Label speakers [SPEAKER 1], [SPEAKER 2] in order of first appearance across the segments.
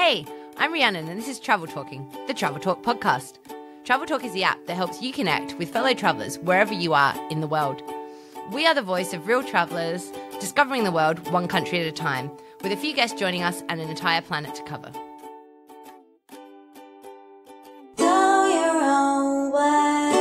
[SPEAKER 1] Hey, I'm Rhiannon and this is Travltalking, the Travltalk podcast. Travltalk is the app that helps you connect with fellow travellers wherever you are in the world. We are the voice of real travellers, discovering the world one country at a time, with a few guests joining us and an entire planet to cover.
[SPEAKER 2] Go your own way.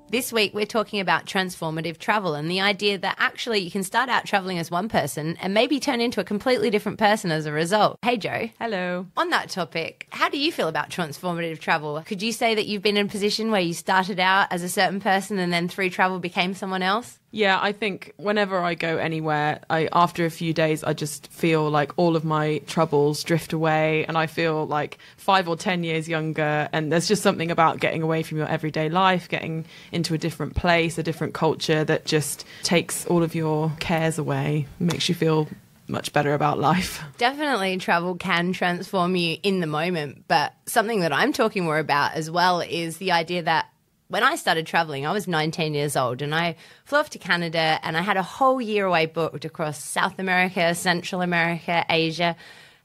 [SPEAKER 1] This week we're talking about transformative travel and the idea that actually you can start out travelling as one person and maybe turn into a completely different person as a result. Hey Joe.
[SPEAKER 3] Hello.
[SPEAKER 1] On that topic, how do you feel about transformative travel? Could you say that you've been in a position where you started out as a certain person and then through travel became someone else?
[SPEAKER 3] Yeah, I think whenever I go anywhere, after a few days, I just feel like all of my troubles drift away and I feel like 5 or 10 years younger. And there's just something about getting away from your everyday life, getting into a different place, a different culture that just takes all of your cares away, makes you feel much better about life.
[SPEAKER 1] Definitely travel can transform you in the moment. But something that I'm talking more about as well is the idea that when I started traveling, I was 19 years old and I flew off to Canada and I had a whole year away booked across South America, Central America, Asia.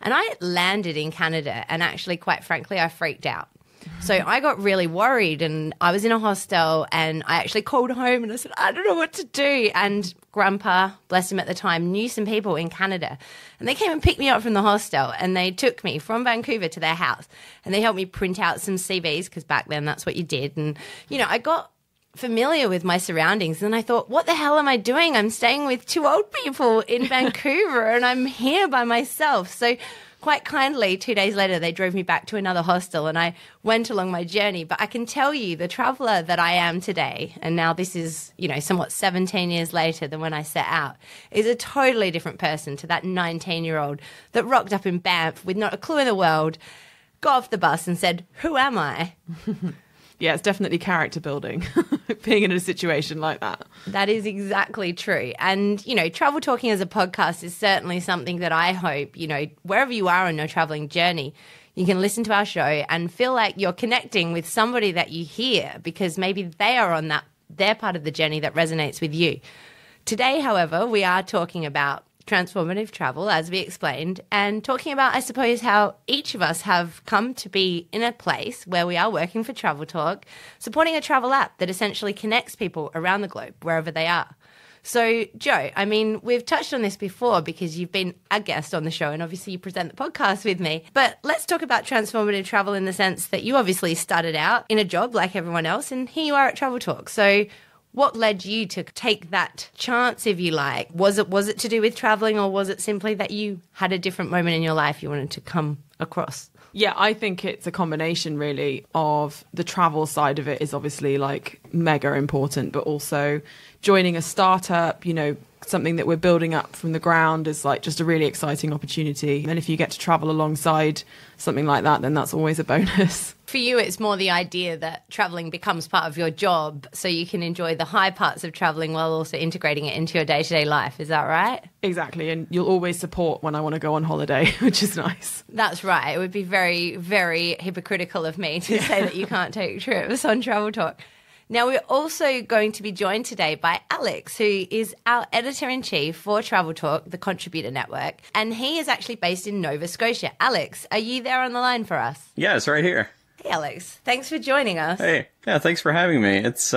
[SPEAKER 1] And I landed in Canada and actually, quite frankly, I freaked out. So I got really worried and I was in a hostel and I actually called home and I said, I don't know what to do. And Grandpa, bless him at the time, knew some people in Canada and they came and picked me up from the hostel and they took me from Vancouver to their house and they helped me print out some CVs because back then that's what you did. And, you know, I got familiar with my surroundings and I thought, what the hell am I doing? I'm staying with 2 old people in Vancouver and I'm here by myself. So quite kindly, 2 days later, they drove me back to another hostel and I went along my journey. But I can tell you the traveller that I am today, and now this is, you know, somewhat 17 years later than when I set out, is a totally different person to that 19-year-old that rocked up in Banff with not a clue in the world, got off the bus and said, who am I?
[SPEAKER 3] Yeah, it's definitely character building, being in a situation like that.
[SPEAKER 1] That is exactly true. And, you know, Travltalking as a podcast is certainly something that I hope, you know, wherever you are on your traveling journey, you can listen to our show and feel like you're connecting with somebody that you hear because maybe they are on their part of the journey that resonates with you. Today, however, we are talking about transformative travel, as we explained, and talking about, I suppose, how each of us have come to be in a place where we are working for Travltalk, supporting a travel app that essentially connects people around the globe, wherever they are. So, Joe, I mean, we've touched on this before because you've been a guest on the show and obviously you present the podcast with me. But let's talk about transformative travel in the sense that you obviously started out in a job like everyone else and here you are at Travltalk. So what led you to take that chance, if you like? Was it to do with traveling or was it simply that you had a different moment in your life you wanted to come across?
[SPEAKER 3] Yeah, I think it's a combination really of the travel side of it is obviously like mega important, but also joining a startup, you know, something that we're building up from the ground is like just a really exciting opportunity. And if you get to travel alongside something like that, then that's always a bonus.
[SPEAKER 1] For you, it's more the idea that traveling becomes part of your job so you can enjoy the high parts of traveling while also integrating it into your day-to-day life. Is that right?
[SPEAKER 3] Exactly. And you'll always support when I want to go on holiday, which is nice.
[SPEAKER 1] That's right. It would be very, very hypocritical of me to say that you can't take trips on Travltalk. Now, we're also going to be joined today by Alex, who is our editor-in-chief for Travltalk, the Contributor Network, and he is actually based in Nova Scotia. Alex, are you there on the line for us?
[SPEAKER 4] Yeah, it's right here.
[SPEAKER 1] Hey, Alex. Thanks for joining us.
[SPEAKER 4] Hey, yeah, thanks for having me. It's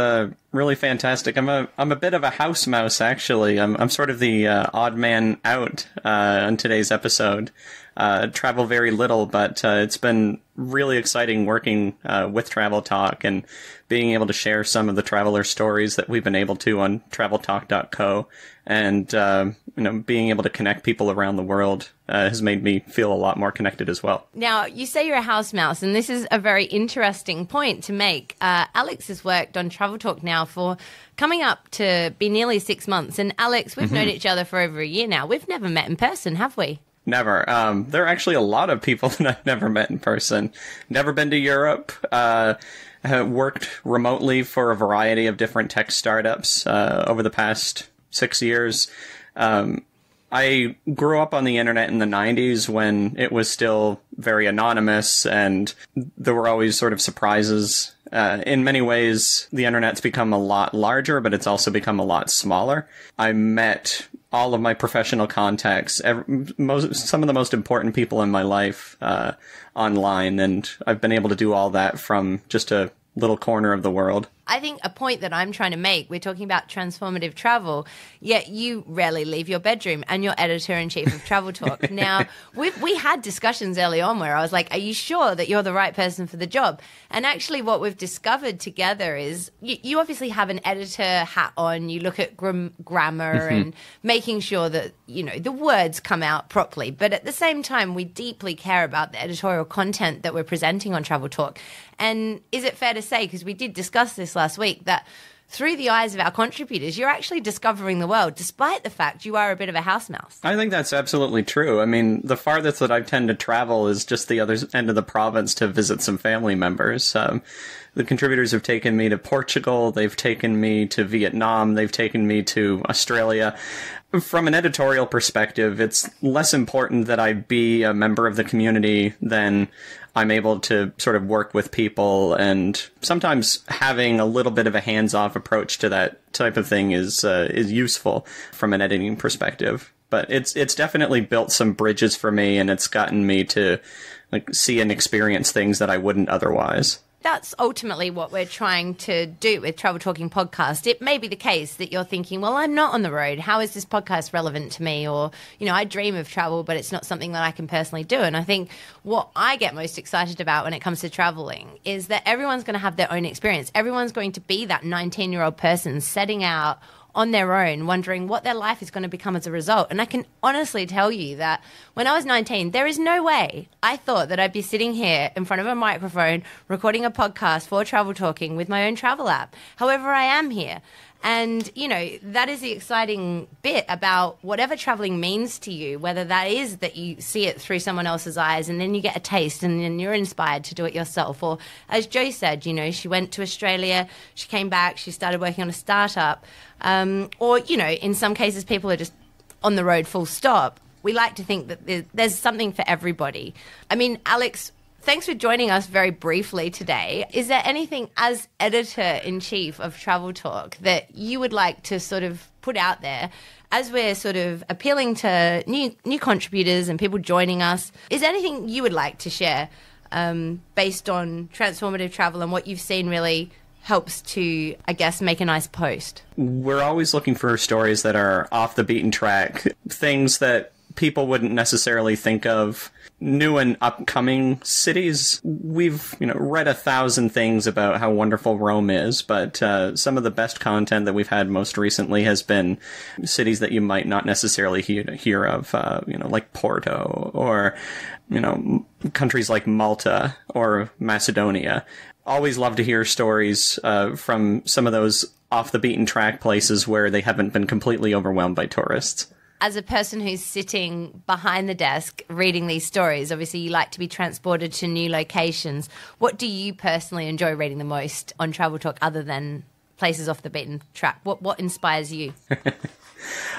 [SPEAKER 4] really fantastic. I'm a bit of a house mouse, actually. I'm sort of the odd man out on today's episode. Travel very little, but it's been really exciting working with Travltalk and being able to share some of the traveler stories that we've been able to on Travltalk.co, and being able to connect people around the world has made me feel a lot more connected as well.
[SPEAKER 1] Now, you say you're a house mouse, and this is a very interesting point to make. Alex has worked on Travltalk now for coming up to be nearly 6 months, and Alex, we've known each other for over a year now. We've never met in person, have we?
[SPEAKER 4] Never. There are actually a lot of people that I've never met in person. Never been to Europe. Have worked remotely for a variety of different tech startups over the past 6 years. I grew up on the internet in the 90s when it was still very anonymous and there were always sort of surprises. In many ways, the internet's become a lot larger, but it's also become a lot smaller. I met all of my professional contacts, some of the most important people in my life online, and I've been able to do all that from just a little corner of the world.
[SPEAKER 1] I think a point that I'm trying to make, we're talking about transformative travel, yet you rarely leave your bedroom and you're editor-in-chief of Travltalk. Now, we had discussions early on where I was like, are you sure that you're the right person for the job? And actually what we've discovered together is you obviously have an editor hat on, you look at grammar and making sure that, the words come out properly. But at the same time, we deeply care about the editorial content that we're presenting on Travltalk. And is it fair to say, because we did discuss this last week, that through the eyes of our contributors, you're actually discovering the world, despite the fact you are a bit of a house mouse?
[SPEAKER 4] I think that's absolutely true. I mean, the farthest that I tend to travel is just the other end of the province to visit some family members. The contributors have taken me to Portugal, they've taken me to Vietnam, they've taken me to Australia. From an editorial perspective, it's less important that I be a member of the community than I'm able to sort of work with people, and sometimes having a little bit of a hands-off approach to that type of thing is useful from an editing perspective. But it's definitely built some bridges for me, and it's gotten me to see and experience things that I wouldn't otherwise.
[SPEAKER 1] That's ultimately what we're trying to do with Travltalking podcast. It may be the case that you're thinking, well, I'm not on the road. How is this podcast relevant to me? Or, I dream of travel, but it's not something that I can personally do. And I think what I get most excited about when it comes to traveling is that everyone's going to have their own experience. Everyone's going to be that 19-year-old person setting out on their own, wondering what their life is going to become as a result. And I can honestly tell you that when I was 19, there is no way I thought that I'd be sitting here in front of a microphone recording a podcast for Travltalking with my own travel app. However, I am here. And, that is the exciting bit about whatever traveling means to you, whether that is that you see it through someone else's eyes and then you get a taste and then you're inspired to do it yourself. Or as Jo said, she went to Australia, she came back, she started working on a startup. Or, in some cases, people are just on the road full stop. We like to think that there's something for everybody. I mean, Alex, thanks for joining us very briefly today. Is there anything as editor-in-chief of Travltalk that you would like to sort of put out there as we're sort of appealing to new contributors and people joining us? Is there anything you would like to share based on transformative travel and what you've seen really helps to, I guess, make a nice post?
[SPEAKER 4] We're always looking for stories that are off the beaten track, things that people wouldn't necessarily think of, new and upcoming cities. We've, read 1,000 things about how wonderful Rome is, but some of the best content that we've had most recently has been cities that you might not necessarily hear of, like Porto or, countries like Malta or Macedonia. Always love to hear stories from some of those off the beaten track places where they haven't been completely overwhelmed by tourists.
[SPEAKER 1] As a person who's sitting behind the desk reading these stories, obviously you like to be transported to new locations. What do you personally enjoy reading the most on Travltalk other than places off the beaten track? What inspires you?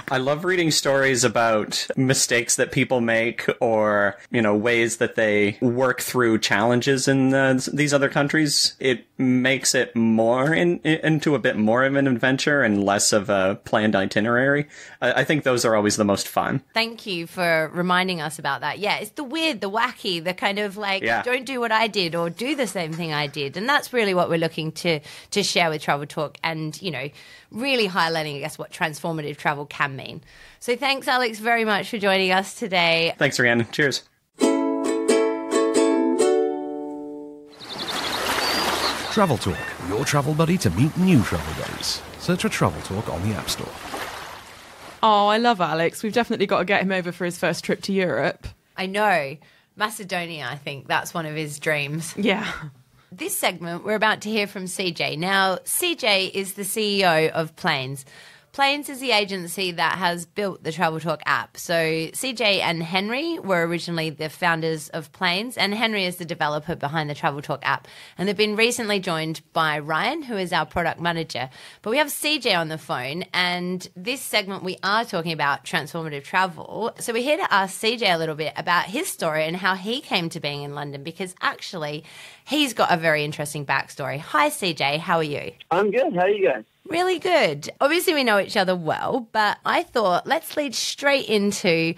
[SPEAKER 4] I love reading stories about mistakes that people make or, ways that they work through challenges in these other countries. It makes it more into a bit more of an adventure and less of a planned itinerary. I think those are always the most fun.
[SPEAKER 1] Thank you for reminding us about that. Yeah, it's the weird, the wacky, the kind of don't do what I did or do the same thing I did. And that's really what we're looking to share with Travltalk and, really highlighting, I guess, what transformative travel can mean. So thanks, Alex, very much for joining us today.
[SPEAKER 4] Thanks, Rhiannon. Cheers.
[SPEAKER 5] Travltalk, your travel buddy to meet new travel buddies. Search for Travltalk on the App Store.
[SPEAKER 3] Oh, I love Alex. We've definitely got to get him over for his first trip to Europe.
[SPEAKER 1] I know. Macedonia, I think. That's one of his dreams.
[SPEAKER 3] Yeah.
[SPEAKER 1] This segment, we're about to hear from CJ. Now, CJ is the CEO of Planes. Planes is the agency that has built the Travltalk app. So CJ and Henry were originally the founders of Planes, and Henry is the developer behind the Travltalk app. And they've been recently joined by Ryan, who is our product manager. But we have CJ on the phone, and this segment we are talking about transformative travel. So we're here to ask CJ a little bit about his story and how he came to being in London, because actually he's got a very interesting backstory. Hi, CJ. How are you?
[SPEAKER 6] I'm good. How are you guys?
[SPEAKER 1] Really good. Obviously, we know each other well, but I thought let's lead straight into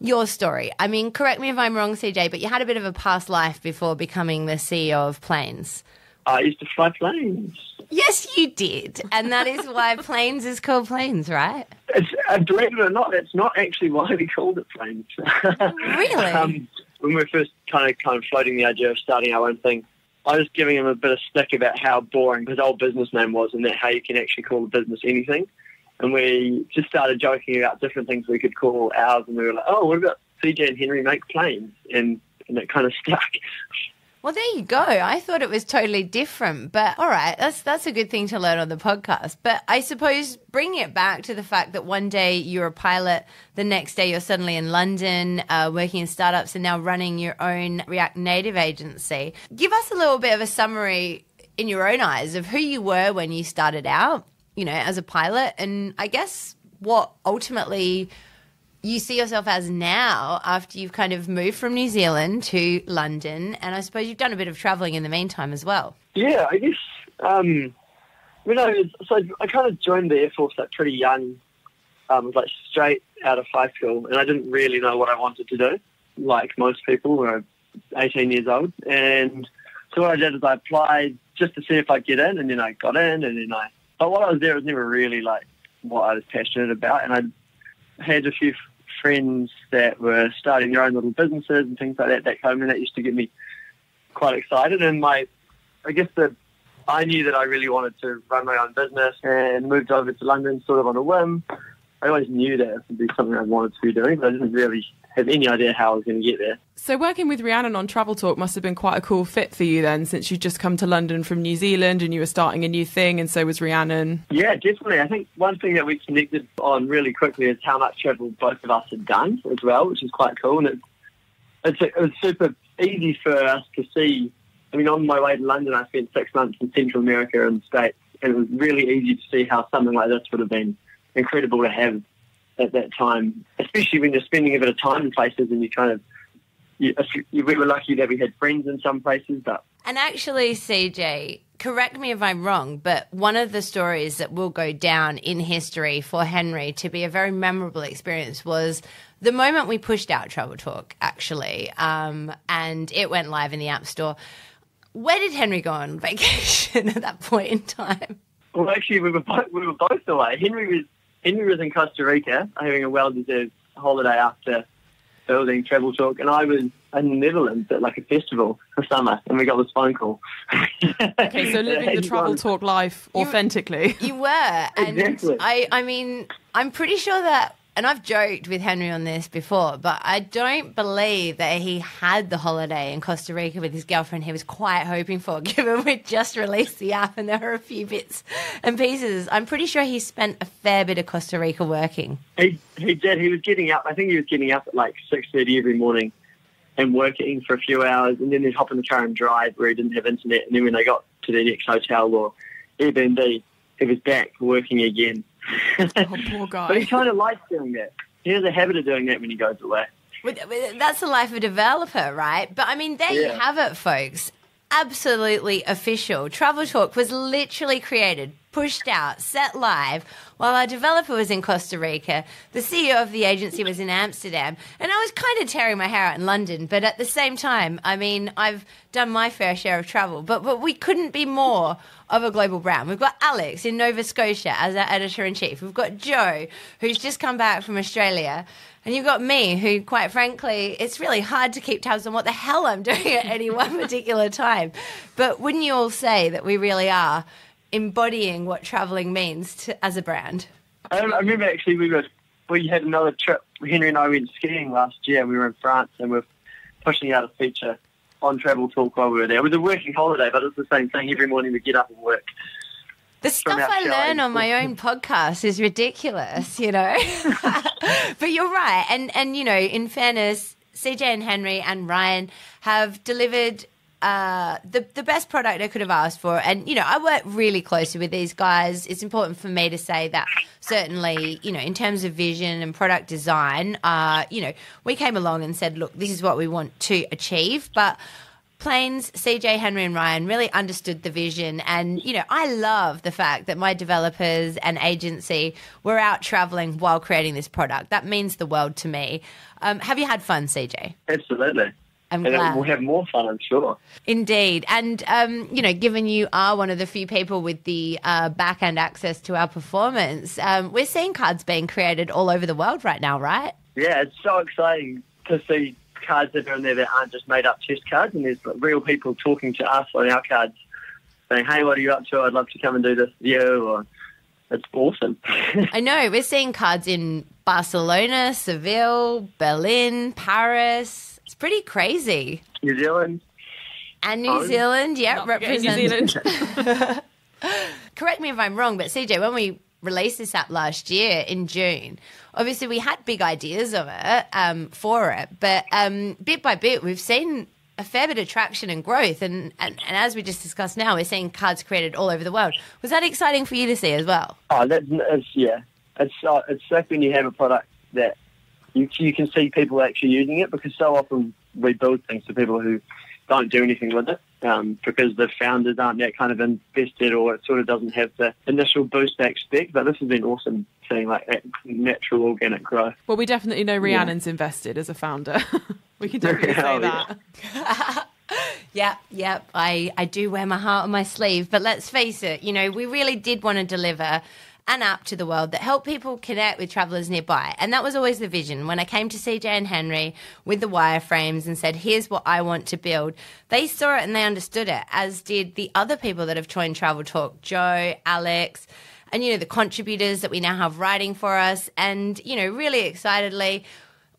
[SPEAKER 1] your story. I mean, correct me if I'm wrong, CJ, but you had a bit of a past life before becoming the CEO of Planes.
[SPEAKER 6] I used to fly planes.
[SPEAKER 1] Yes, you did. And that is why Planes is called Planes, right?
[SPEAKER 6] It's, believe it or not, that's not actually why we called it planes.
[SPEAKER 1] Really?
[SPEAKER 6] When we were first kind of floating the idea of starting our own thing, I was giving him a bit of stick about how boring his old business name was and that how you can actually call a business anything. And we just started joking about different things we could call ours. And we were like, oh, what about CJ and Henry make planes? And it kind of stuck.
[SPEAKER 1] Well, there you go. I thought it was totally different, but all right, that's a good thing to learn on the podcast. But I suppose bringing it back to the fact that one day you're a pilot, the next day you're suddenly in London working in startups and now running your own React Native agency. Give us a little bit of a summary in your own eyes of who you were when you started out, you know, as a pilot, and I guess what ultimately you see yourself as now after you've kind of moved from New Zealand to London, and I suppose you've done a bit of travelling in the meantime as well.
[SPEAKER 6] Yeah, I guess, so I kind of joined the Air Force pretty young, like straight out of high school, and I didn't really know what I wanted to do, like most people who are 18 years old. And so what I did is I applied just to see if I'd get in, and then I got in, but while I was there, it was never really like what I was passionate about, and I had a few friends that were starting their own little businesses and things like that back home, and that used to get me quite excited. And I knew that I really wanted to run my own business and moved over to London sort of on a whim. I always knew that it would be something I wanted to be doing, but I didn't really have any idea how I was going to get there.
[SPEAKER 3] So working with Rhiannon on Travltalk must have been quite a cool fit for you then, since you'd just come to London from New Zealand and you were starting a new thing, and so was Rhiannon.
[SPEAKER 6] Yeah, definitely. I think one thing that we connected on really quickly is how much travel both of us had done as well, which is quite cool. And it was super easy for us to see. I mean, on my way to London, I spent 6 months in Central America and the States, and it was really easy to see how something like this would have been incredible to have at that time, especially when you're spending a bit of time in places and we were lucky that we had friends in some places.
[SPEAKER 1] And actually, CJ, correct me if I'm wrong, but one of the stories that will go down in history for Henry to be a very memorable experience was the moment we pushed out Travltalk, actually, and it went live in the App Store. Where did Henry go on vacation at that point in time?
[SPEAKER 6] Well, actually, we were both away. Henry was in Costa Rica having a well-deserved holiday after building Travltalk, and I was in the Netherlands at like a festival for summer, and we got this phone call.
[SPEAKER 3] Okay, so living the Travltalk life authentically.
[SPEAKER 1] You were. And
[SPEAKER 6] exactly.
[SPEAKER 1] I mean, I'm pretty sure that, and I've joked with Henry on this before, but I don't believe that he had the holiday in Costa Rica with his girlfriend he was quite hoping for, given we'd just released the app and there were a few bits and pieces. I'm pretty sure he spent a fair bit of Costa Rica working.
[SPEAKER 6] He did. He was getting up. I think he was getting up at like 6:30 every morning and working for a few hours, and then he'd hop in the car and drive where he didn't have internet. And then when they got to the next hotel or Airbnb, he was back working again.
[SPEAKER 3] Oh, poor guy.
[SPEAKER 6] But he kind of likes doing that. He has a habit of doing that when he goes away.
[SPEAKER 1] That's the life of a developer, right? But I mean, there you have it, folks. Absolutely official. Travltalk was literally created, pushed out, set live while our developer was in Costa Rica. The CEO of the agency was in Amsterdam, and I was kind of tearing my hair out in London. But at the same time, I mean, I've done my fair share of travel, but we couldn't be more of a global brand. We've got Alex in Nova Scotia as our editor-in-chief. We've got Joe, who's just come back from Australia. And you've got me, who, quite frankly, it's really hard to keep tabs on what the hell I'm doing at any one particular time. But wouldn't you all say that we really are embodying what travelling means as a brand?
[SPEAKER 6] I remember actually we had another trip. Henry and I went skiing last year. We were in France, and we were pushing out a feature on Travltalk while we were there. It was a working holiday, but it's the same thing. Every morning we get up and work.
[SPEAKER 1] The stuff I learn on my own podcast is ridiculous, you know. But you're right. And, you know, in fairness, CJ and Henry and Ryan have delivered the best product I could have asked for. And, you know, I work really closely with these guys. It's important for me to say that certainly, you know, in terms of vision and product design, you know, we came along and said, look, this is what we want to achieve. But Plains, CJ, Henry and Ryan really understood the vision. And, you know, I love the fact that my developers and agency were out traveling while creating this product. That means the world to me. Have you had fun, CJ?
[SPEAKER 6] Absolutely.
[SPEAKER 1] I'm
[SPEAKER 6] And
[SPEAKER 1] glad.
[SPEAKER 6] we'll have more fun, I'm sure.
[SPEAKER 1] Indeed. And, you know, given you are one of the few people with the back-end access to our performance, we're seeing cards being created all over the world right now, right?
[SPEAKER 6] Yeah, it's so exciting to see cards that are in there that aren't just made-up chest cards, and there's real people talking to us on our cards saying, hey, what are you up to? I'd love to come and do this with you. Or, it's awesome.
[SPEAKER 1] I know. We're seeing cards in Barcelona, Seville, Berlin, Paris. It's pretty crazy.
[SPEAKER 6] New Zealand.
[SPEAKER 1] And New Zealand, yeah,
[SPEAKER 3] Not forgetting
[SPEAKER 1] represent.
[SPEAKER 3] New Zealand.
[SPEAKER 1] Correct me if I'm wrong, but CJ, when we released this app last year in June, obviously we had big ideas of it for it, but bit by bit we've seen a fair bit of traction and growth, and as we just discussed now, we're seeing cards created all over the world. Was that exciting for you to see as well?
[SPEAKER 6] Oh, yeah. It's sick when you have a product that you can see people actually using it, because so often we build things for people who don't do anything with it because the founders aren't that kind of invested, or it sort of doesn't have the initial boost they expect. But this has been awesome seeing like that natural organic growth.
[SPEAKER 3] Well, we definitely know Rhiannon's invested as a founder. We can definitely say that.
[SPEAKER 1] Yep. I do wear my heart on my sleeve, but let's face it, you know, we really did want to deliver an app to the world that helped people connect with travellers nearby. And that was always the vision. When I came to CJ and Henry with the wireframes and said, here's what I want to build, they saw it and they understood it, as did the other people that have joined Travltalk, Joe, Alex, and, you know, the contributors that we now have writing for us. And, you know, really excitedly,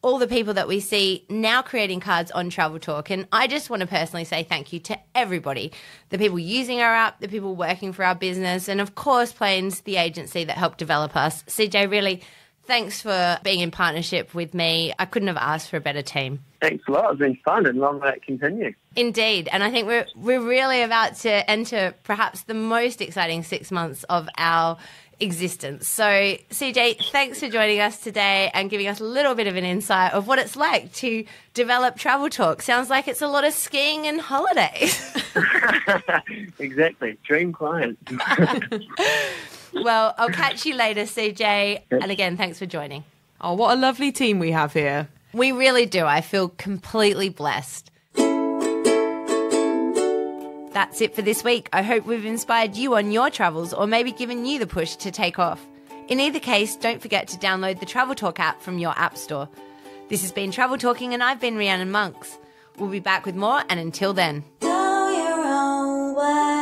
[SPEAKER 1] all the people that we see now creating cards on Travltalk. And I just want to personally say thank you to everybody, the people using our app, the people working for our business, and of course, Plains, the agency that helped develop us. CJ, really, thanks for being in partnership with me. I couldn't have asked for a better team.
[SPEAKER 6] Thanks a lot. It's been fun, and long may it continue.
[SPEAKER 1] Indeed. And I think we're really about to enter perhaps the most exciting 6 months of our existence. So, CJ, thanks for joining us today and giving us a little bit of an insight of what it's like to develop Travltalk. Sounds like it's a lot of skiing and holidays.
[SPEAKER 6] Exactly. Dream client.
[SPEAKER 1] Well, I'll catch you later, CJ. And again, thanks for joining.
[SPEAKER 3] Oh, what a lovely team we have here.
[SPEAKER 1] We really do. I feel completely blessed. That's it for this week. I hope we've inspired you on your travels, or maybe given you the push to take off. In either case, don't forget to download the Travltalk app from your app store. This has been Travltalking, and I've been Rhiannon Monks. We'll be back with more, and until then.
[SPEAKER 2] Go your own way.